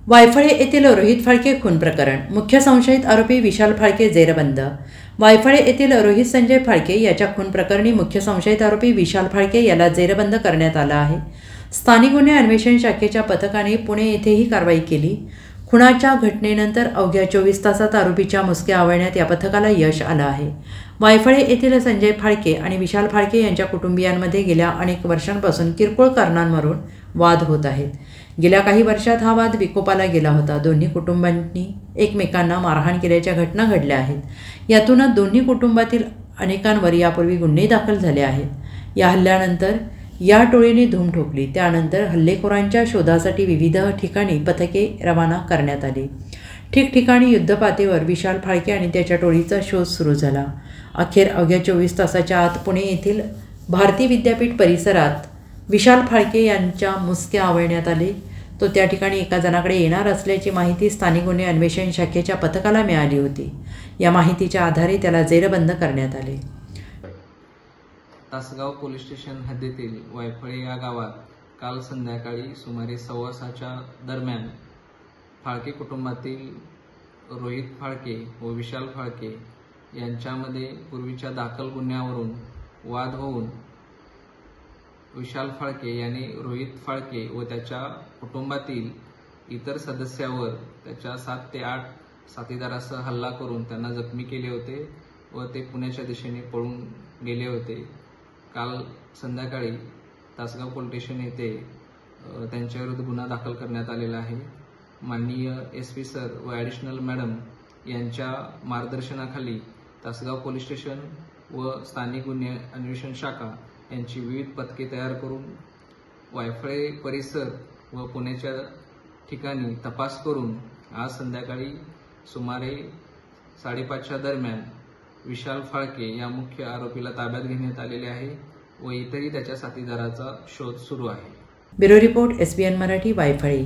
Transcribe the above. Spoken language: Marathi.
वायफळे येथील रोहित फाळके खून प्रकरण. मुख्य संशयित आरोपी विशाल फाळके जेरबंद. वायफळे येथील रोहित संजय फाळके याच्या खून प्रकरणी मुख्य संशयित आरोपी विशाल फाळके याला जेरबंद करण्यात आला आहे. स्थानिक गुन्हे अन्वेषण शाखेच्या पथकाने पुणे येथेही कारवाई केली. खुनाच्या घटनेनंतर अवघ्या 24 तासात आरोपीच्या मुसके आवळण्यात या पथकाला यश आलं आहे. वायफळे येथील संजय फाळके आणि विशाल फाळके यांच्या कुटुंबियांमध्ये गेल्या अनेक वर्षांपासून किरकोळ कारणांवरून वाद होत आहेत. गेल्या काही वर्षात हा वाद विकोपाला गेला होता. दोन्ही कुटुंबांनी एकमेकांना मारहाण केल्याच्या घटना घडल्या आहेत. यातूनच दोन्ही कुटुंबातील अनेकांवर यापूर्वी गुन्हे दाखल झाले आहेत. या हल्ल्यानंतर या टोळीने धूम ठोकली. त्यानंतर हल्लेखोरांच्या शोधासाठी विविध ठिकाणी पथके रवाना करण्यात आली. ठिकठिकाणी युद्धपातळीवर विशाल फाळके आणि त्याच्या टोळीचा शोध सुरू झाला. अखेर अवघ्या 24 तासाच्या आत पुणे येथील भारती विद्यापीठ परिसरात विशाल फाळके यांच्या मुसके आवळण्यात आले. तो त्या ठिकाणी एका जणाकडे येणार असल्याची माहिती स्थानिक गुन्हे अन्वेषण शाखेच्या पथकाला मिळाली होती. या माहितीच्या आधारे त्याला जेरबंद करण्यात आले. तासगाव पोलीस स्टेशन हद्दीतील वायफळे या गावात काल संध्याकाळी सुमारे 6:15च्या दरम्यान फाळके कुटुंबातील रोहित फाळके व विशाल फाळके यांच्यामध्ये पूर्वीच्या दाखल गुन्ह्यावरून वाद होऊन विशाल फाळके यांनी रोहित फाळके व त्याच्या कुटुंबातील इतर सदस्यावर त्याच्या 7 ते 8 साथीदारासह हल्ला करून त्यांना जखमी केले होते व ते पुण्याच्या दिशेने पळून गेले होते. काल संध्याकाळी तासगाव पोलीस स्टेशन येथे त्यांच्याविरुद्ध गुन्हा दाखल करण्यात आलेला आहे. माननीय SP सर व ॲडिशनल मॅडम यांच्या मार्गदर्शनाखाली तासगाव पोलीस स्टेशन व स्थानिक गुन्हे अन्वेषण शाखा यांची विविध पथके तयार करून वायफळे परिसर व पुण्याच्या ठिकाणी तपास करून आज संध्याकाळी सुमारे 5:30च्या दरम्यान विशाल फाळके या मुख्य आरोपीला ताब्यात घेण्यात आलेले आहे व इतरही त्याच्या साथीदाराचा शोध सुरू आहे. Bureau report SBN Marathi Vayphale.